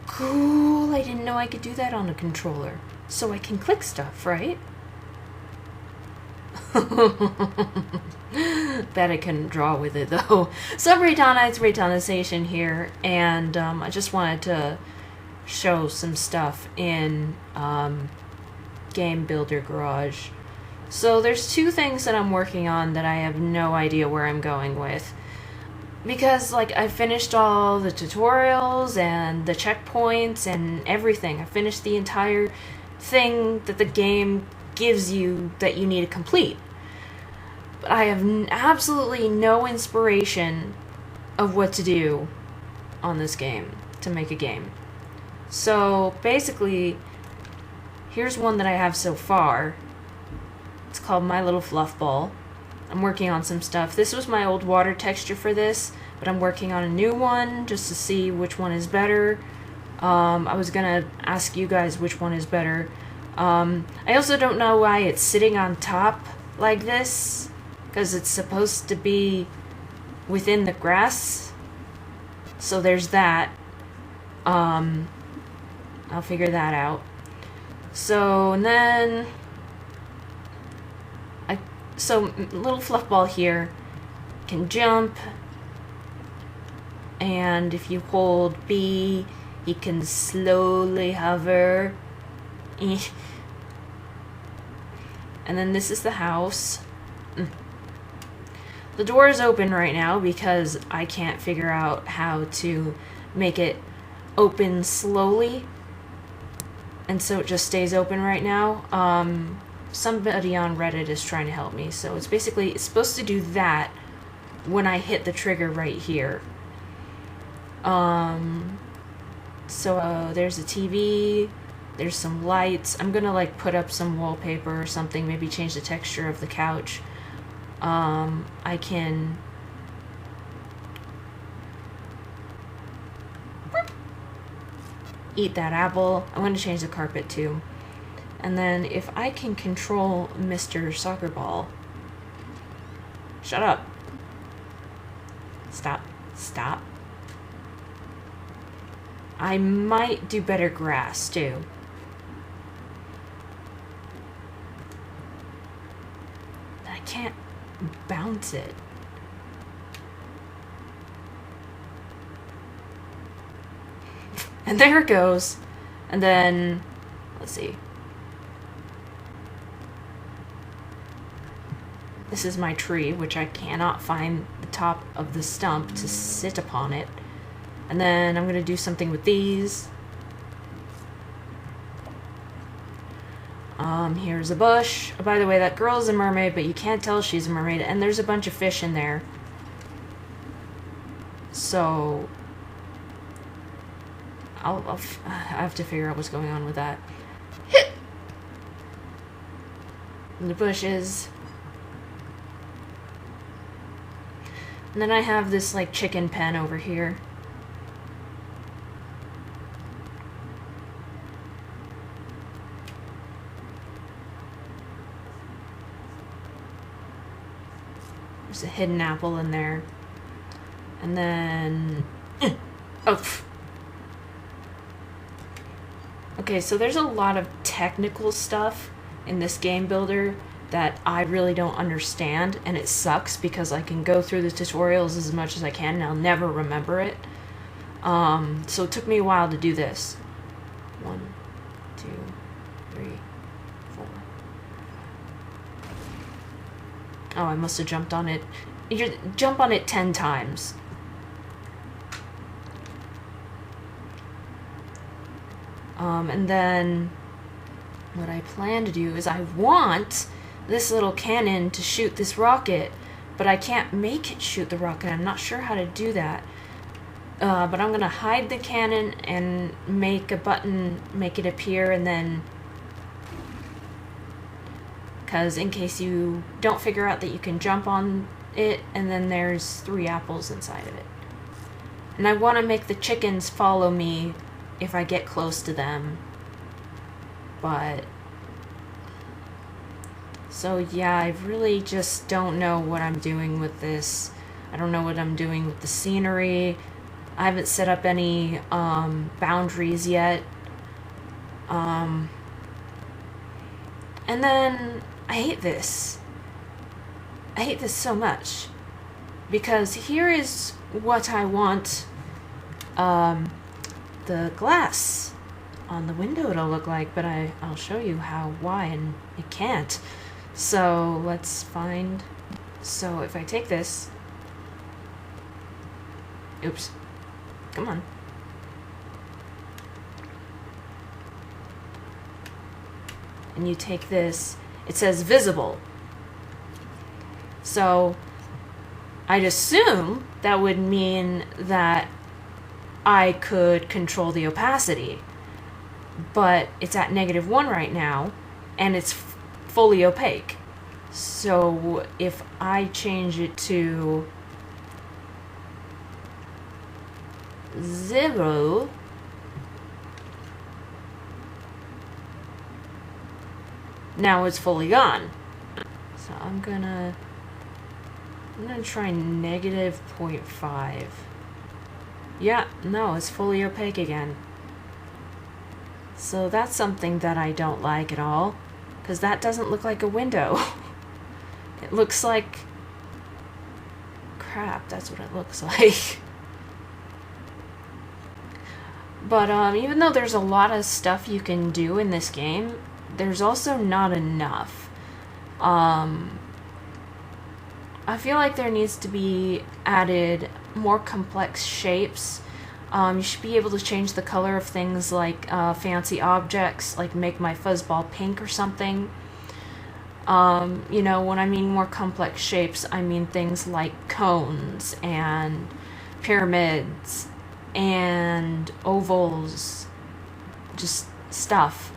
Cool, I didn't know I could do that on a controller. So I can click stuff, right? Bet I couldn't draw with it though. So Reitanna, it's Reitanna Seishin here, and I just wanted to show some stuff in Game Builder Garage. So there's two things that I'm working on that I have no idea where I'm going with. Because, like, I finished all the tutorials and the checkpoints and everything. I finished the entire thing that the game gives you that you need to complete. But I have absolutely no inspiration of what to do on this game to make a game. So, basically, here's one that I have so far. It's called My Little Fluff Ball. I'm working on some stuff. This was my old water texture for this, but I'm working on a new one just to see which one is better. I was gonna ask you guys which one is better. I also don't know why it's sitting on top like this, because it's supposed to be within the grass. So there's that. I'll figure that out. So, and then... So, little fluff ball here can jump, and if you hold B, he can slowly hover. And then this is the house. The door is open right now because I can't figure out how to make it open slowly, and so it just stays open right now. Somebody on Reddit is trying to help me, so it's supposed to do that when I hit the trigger right here. So there's a TV, there's some lights. I'm gonna like put up some wallpaper or something, maybe change the texture of the couch. I can eat that apple. I'm gonna change the carpet too. And then if I can control Mr. Soccer Ball... Shut up. Stop. Stop. I might do better grass, too. I can't bounce it. And there it goes. And then... Let's see. This is my tree, which I cannot find the top of the stump to sit upon it. And then I'm going to do something with these. Here's a bush. Oh, by the way, that girl is a mermaid, but you can't tell she's a mermaid. And there's a bunch of fish in there. So... I have to figure out what's going on with that. And the bushes... And then I have this, like, chicken pen over here. There's a hidden apple in there. And then... Oh! Okay, so there's a lot of technical stuff in this game builder that I really don't understand, and it sucks because I can go through the tutorials as much as I can and I'll never remember it. So it took me a while to do this. 1, 2, 3, 4. Oh, I must have jumped on it. You jump on it 10 times. And then what I plan to do is I want this little cannon to shoot this rocket, but I can't make it shoot the rocket. I'm not sure how to do that. But I'm gonna hide the cannon and make a button, make it appear, and then... Because in case you don't figure out that you can jump on it, and then there's 3 apples inside of it. And I want to make the chickens follow me if I get close to them. But... So yeah, I really just don't know what I'm doing with this. I don't know what I'm doing with the scenery. I haven't set up any boundaries yet. And then I hate this. I hate this so much. Because here is what I want the glass on the window to look like, but I'll show you why, and it can't. So let's find, so if I take this, oops, come on. And you take this, it says visible. So I'd assume that would mean that I could control the opacity, but it's at -1 right now, and it's fully opaque. So if I change it to 0, now it's fully gone. So I'm gonna try -0.5. Yeah, no, it's fully opaque again. So that's something that I don't like at all, because that doesn't look like a window. It looks like crap. That's what it looks like. But even though there's a lot of stuff you can do in this game, there's also not enough. I feel like there needs to be added more complex shapes. You should be able to change the color of things like fancy objects, like make my fuzzball pink or something. You know, when I mean more complex shapes, I mean things like cones and pyramids and ovals, just stuff.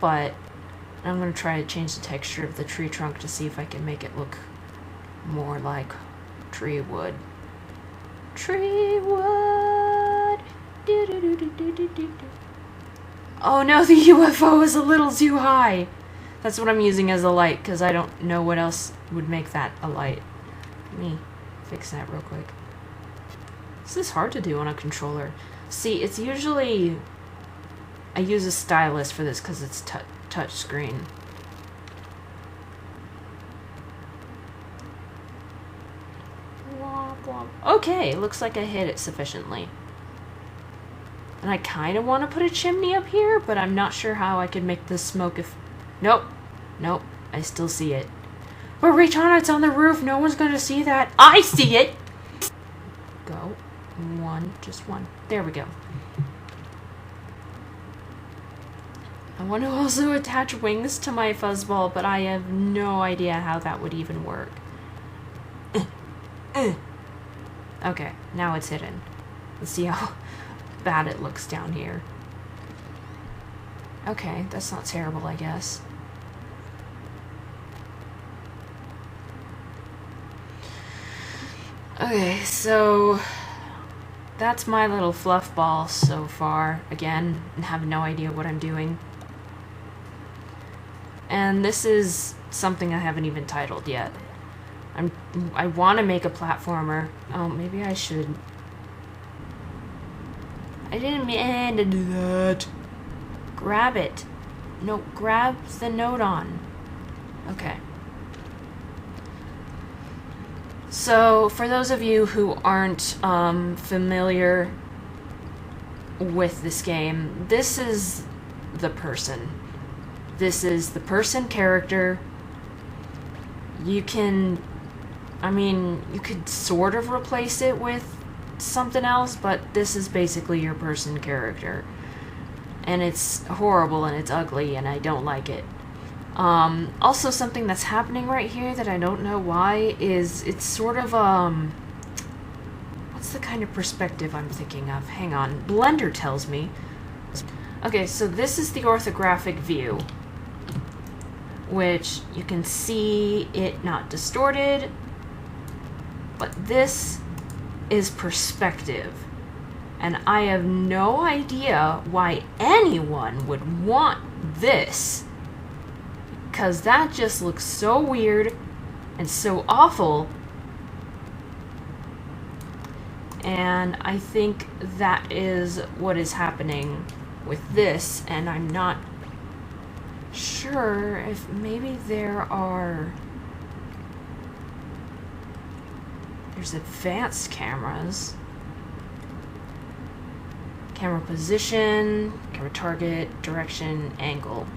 But I'm going to try to change the texture of the tree trunk to see if I can make it look more like tree wood. Tree wood. Do, do, do, do, do, do, do. Oh no, the UFO is a little too high. That's what I'm using as a light, because I don't know what else would make that a light. Let me fix that real quick. This is hard to do on a controller. See, it's usually... I use a stylus for this because it's touch screen. Okay, looks like I hit it sufficiently. And I kind of want to put a chimney up here, but I'm not sure how I could make the smoke if... Nope. Nope. I still see it. But Reitanna, it's on the roof. No one's going to see that. I see it! Go. One. Just one. There we go. I want to also attach wings to my fuzzball, but I have no idea how that would even work. Okay, now it's hidden. Let's see how bad it looks down here. Okay, that's not terrible, I guess. Okay, so that's my little fluff ball so far. Again, I have no idea what I'm doing. And this is something I haven't even titled yet. I want to make a platformer. Oh, maybe I should. I didn't mean to do that. Grab it. No, grab the note on. Okay. So, for those of you who aren't familiar with this game, this is the person. This is the person character. You can... I mean, you could sort of replace it with something else, but this is basically your person character. And it's horrible and it's ugly and I don't like it. Also something that's happening right here that I don't know why is it's sort of, what's the kind of perspective I'm thinking of? Hang on. Blender tells me. Okay, so this is the orthographic view, which you can see it not distorted. But this is perspective, and I have no idea why anyone would want this, because that just looks so weird and so awful. and I think that is what is happening with this, and I'm not sure if maybe there's advanced cameras. Camera position, camera target, direction, angle.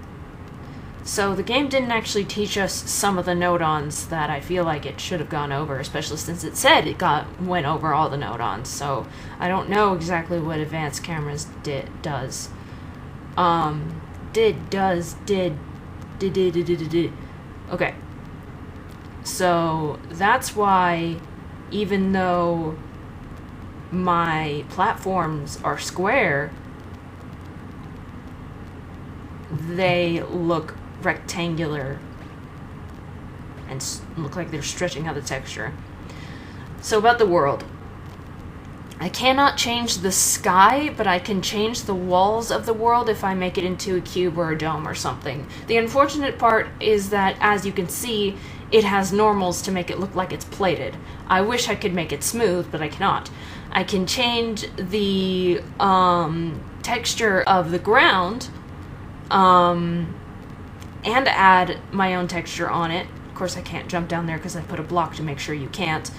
So the game didn't actually teach us some of the node-ons that I feel like it should have gone over, especially since it said it went over all the node-ons. So I don't know exactly what advanced cameras does. Did. Okay. So that's why, even though my platforms are square, they look rectangular and look like they're stretching out the texture. So about the world. I cannot change the sky, but I can change the walls of the world if I make it into a cube or a dome or something. The unfortunate part is that, as you can see, it has normals to make it look like it's plated. I wish I could make it smooth, but I cannot. I can change the texture of the ground and add my own texture on it. Of course, I can't jump down there because I put a block to make sure you can't.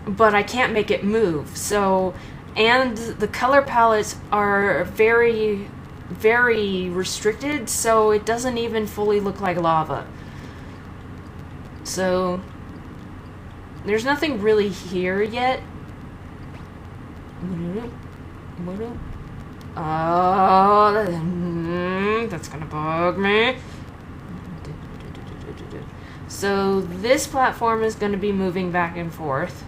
But I can't make it move. So, and the color palettes are very, very restricted, so it doesn't even fully look like lava. So, there's nothing really here yet. Oh, that's gonna bug me. So this platform is gonna be moving back and forth.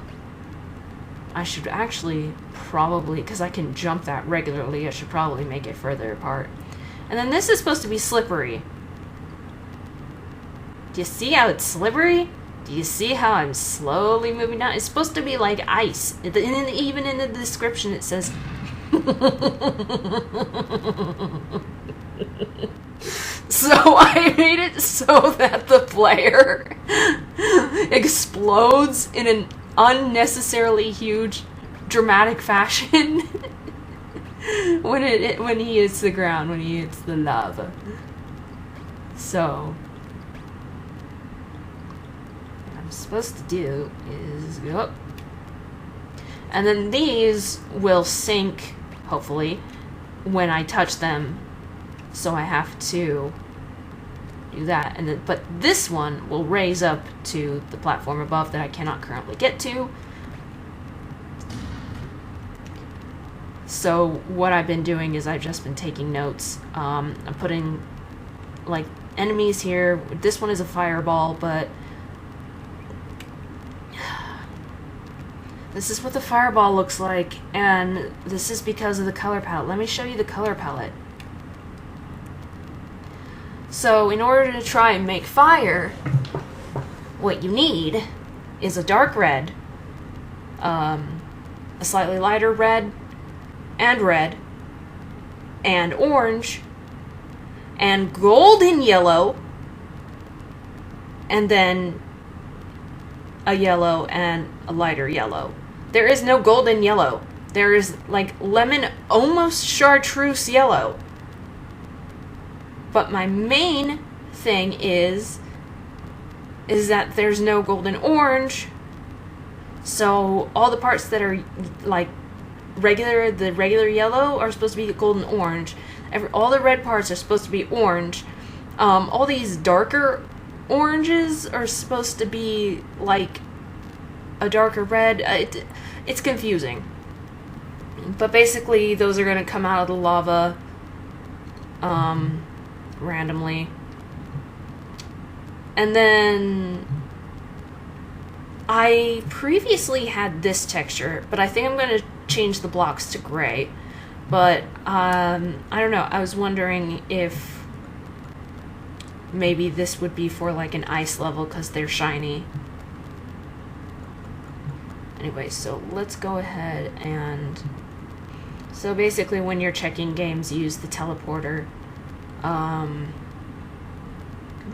I should actually probably, because I can jump that regularly, I should probably make it further apart. And then this is supposed to be slippery. Do you see how it's slippery? Do you see how I'm slowly moving down? It's supposed to be like ice. Even in the description it says... So I made it so that the player explodes in an unnecessarily huge, dramatic fashion when he hits the ground, when he hits the lava. So what I'm supposed to do is go up, and then these will sink, hopefully, when I touch them. So I have to do that, and then, but this one will raise up to the platform above that I cannot currently get to. So what I've been doing is I've just been taking notes. I'm putting like enemies here. This one is a fireball, but this is what the fireball looks like, and this is because of the color palette. Let me show you the color palette. So in order to try and make fire, what you need is a dark red, a slightly lighter red, and orange, and golden yellow, and then a yellow and a lighter yellow. There is no golden yellow. There is like lemon, almost chartreuse yellow. But my main thing is that there's no golden orange. So all the parts that are like the regular yellow are supposed to be golden orange. All the red parts are supposed to be orange. All these darker oranges are supposed to be like a darker red. It's confusing. But basically those are going to come out of the lava randomly. And then I previously had this texture, but I think I'm going to change the blocks to gray. But I don't know, I was wondering if maybe this would be for like an ice level because they're shiny. Anyway, so let's go ahead and... So basically when you're checking games, use the teleporter. Come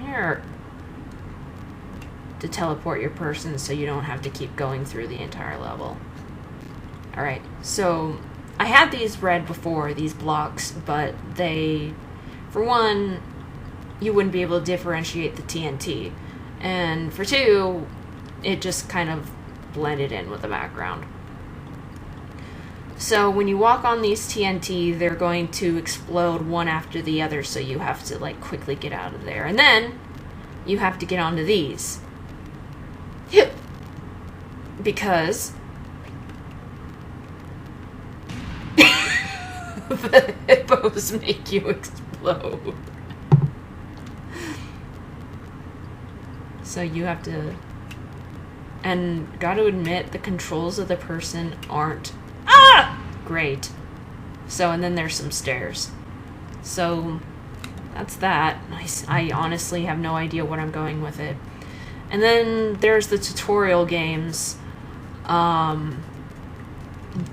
here. To teleport your person so you don't have to keep going through the entire level. Alright, so I had these read before, these blocks, but they, for one, you wouldn't be able to differentiate the TNT. And for two, it just kind of blended in with the background. So when you walk on these TNT, they're going to explode one after the other, so you have to like quickly get out of there. And then you have to get onto these. Because the hippos make you explode. So you have to... And gotta admit, the controls of the person aren't great. So, and then there's some stairs. So, that's that. I honestly have no idea what I'm going with it. And then there's the tutorial games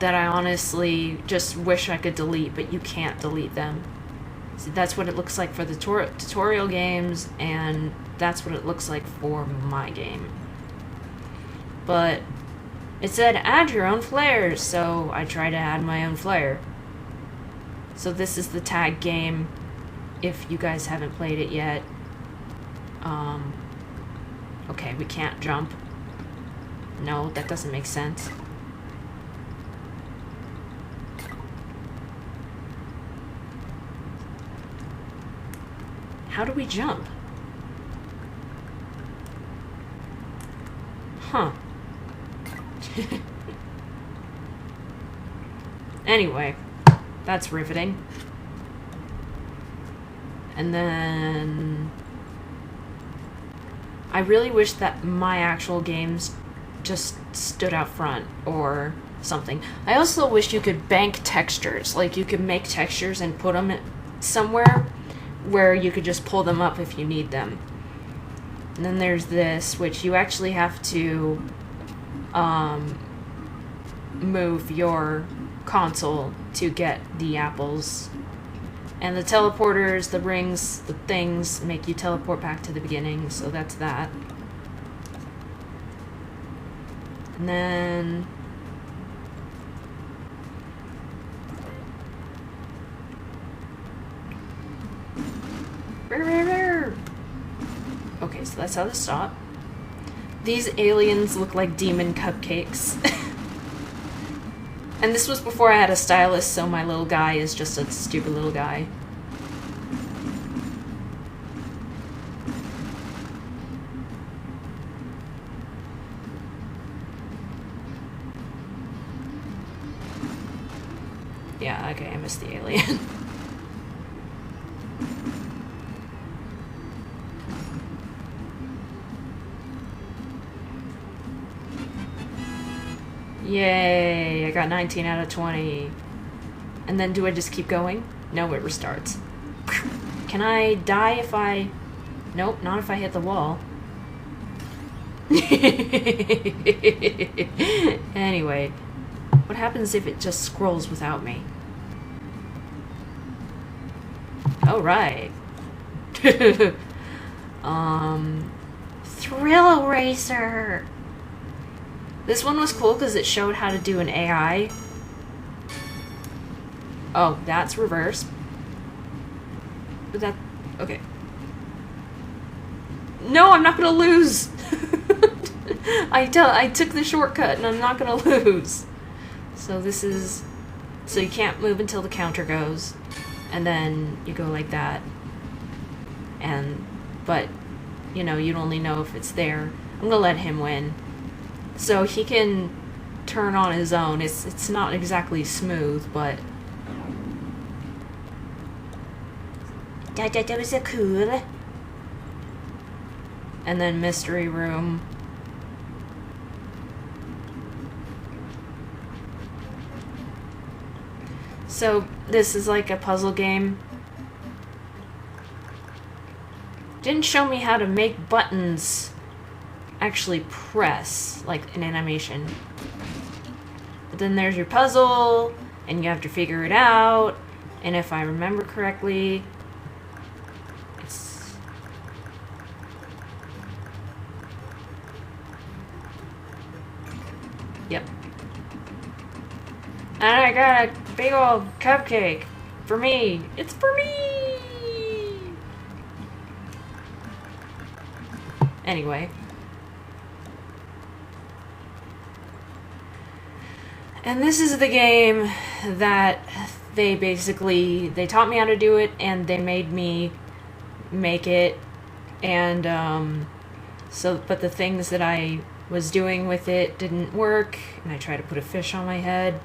that I honestly just wish I could delete, but you can't delete them. So that's what it looks like for the tutorial games, and that's what it looks like for my game. But it said add your own flares, so I try to add my own flare. So this is the tag game, if you guys haven't played it yet. Okay, we can't jump. No, that doesn't make sense. How do we jump? Huh. Anyway, that's riveting. And then... I really wish that my actual games just stood out front or something. I also wish you could bank textures. Like, you could make textures and put them somewhere where you could just pull them up if you need them. And then there's this, which you actually have to move your console to get the apples. And the teleporters, the rings, the things make you teleport back to the beginning, so that's that. And then... Okay, so that's how to stop. These aliens look like demon cupcakes. And this was before I had a stylus, so my little guy is just a stupid little guy. Yeah, okay, I missed the alien. Yay, I got 19 out of 20. And then do I just keep going? No, it restarts. Can I die if I... Nope, not if I hit the wall. Anyway, what happens if it just scrolls without me? Oh, right. Thrill Racer! This one was cool because it showed how to do an AI. Oh, that's reverse. But that... Okay. No, I'm not gonna lose! I took the shortcut and I'm not gonna lose. So this is... So you can't move until the counter goes. And then you go like that. And... But, you know, you'd only know if it's there. I'm gonna let him win. So he can turn on his own. It's not exactly smooth, but... That was so cool. And then Mystery Room. So this is like a puzzle game. Didn't show me how to make buttons actually press, like an animation. But then there's your puzzle, and you have to figure it out, and if I remember correctly, it's... Yep. And I got a big old cupcake for me. It's for me! Anyway. And this is the game that they taught me how to do it, and they made me make it. And, but the things that I was doing with it didn't work, and I tried to put a fish on my head.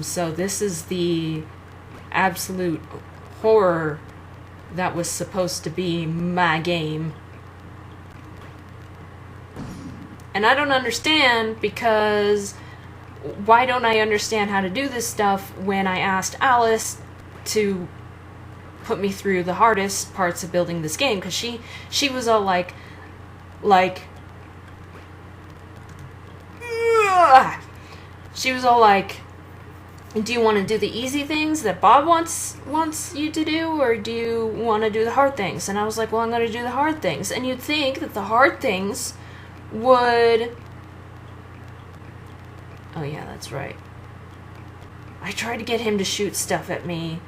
So this is the absolute horror that was supposed to be my game. And I don't understand, because why don't I understand how to do this stuff when I asked Alice to put me through the hardest parts of building this game? Because she was all like, ugh! She was all like, do you want to do the easy things that Bob wants you to do, or do you want to do the hard things? And I was like, well, I'm going to do the hard things. And you'd think that the hard things would... Oh yeah, that's right. I tried to get him to shoot stuff at me.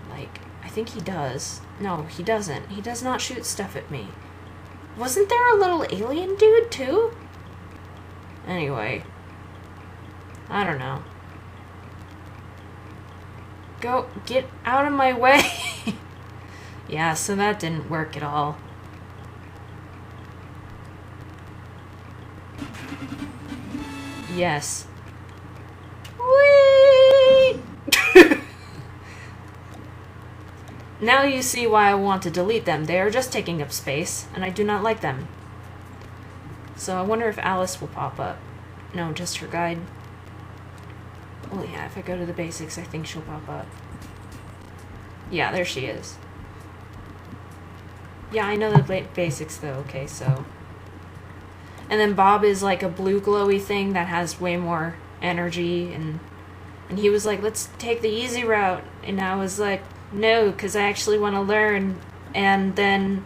Like, I think he does. No, he doesn't. He does not shoot stuff at me. Wasn't there a little alien dude, too? Anyway. I don't know. Go, get out of my way! Yeah, so that didn't work at all. Yes. Whee! Now you see why I want to delete them. They are just taking up space, and I do not like them. So I wonder if Alice will pop up. No, just her guide. Well, yeah, if I go to the basics, I think she'll pop up. Yeah, there she is. Yeah, I know the basics, though. Okay, so... And then Bob is like a blue glowy thing that has way more energy, and he was like, let's take the easy route. And I was like, no, because I actually want to learn. And then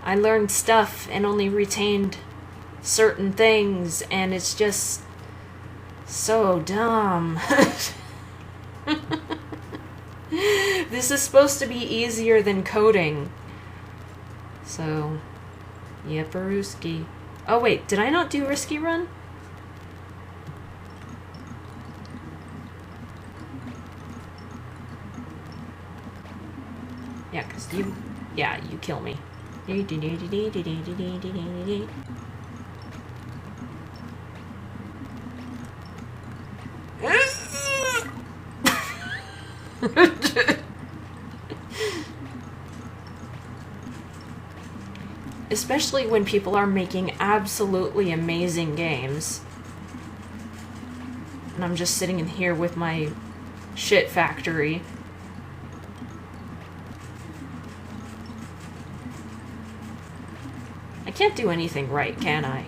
I learned stuff and only retained certain things, and it's just so dumb. This is supposed to be easier than coding. So, yepperooski. Oh wait, did I not do Risky Run? Yeah, because you kill me. Especially when people are making absolutely amazing games. And I'm just sitting in here with my shit factory. I can't do anything right, can I?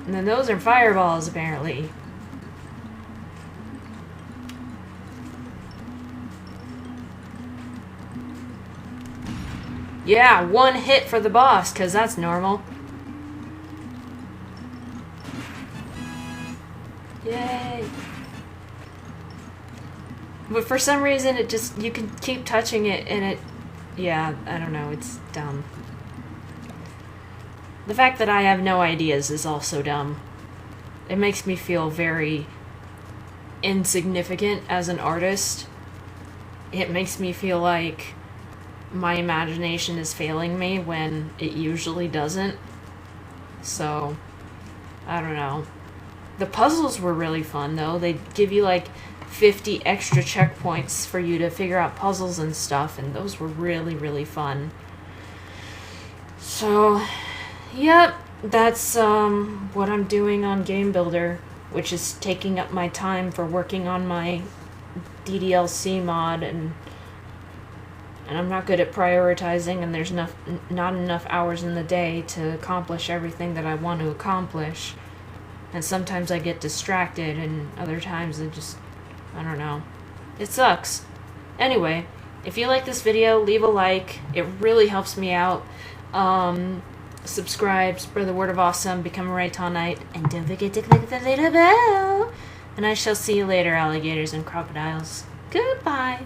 And then those are fireballs, apparently. Yeah, one hit for the boss, because that's normal. Yay! But for some reason, it just, you can keep touching it, and it, yeah, I don't know, it's dumb. The fact that I have no ideas is also dumb. It makes me feel very insignificant as an artist. It makes me feel like my imagination is failing me when it usually doesn't. So, I don't know. The puzzles were really fun, though. They give you like 50 extra checkpoints for you to figure out puzzles and stuff, and those were really, really fun. So... Yep, that's what I'm doing on Game Builder, which is taking up my time for working on my DDLC mod, and I'm not good at prioritizing, and there's not enough hours in the day to accomplish everything that I want to accomplish. And sometimes I get distracted, and other times I don't know. It sucks. Anyway, if you like this video, leave a like. It really helps me out. Subscribe, spread the word of awesome, become a Reitannite, and don't forget to click the little bell. And I shall see you later, alligators and crocodiles. Goodbye.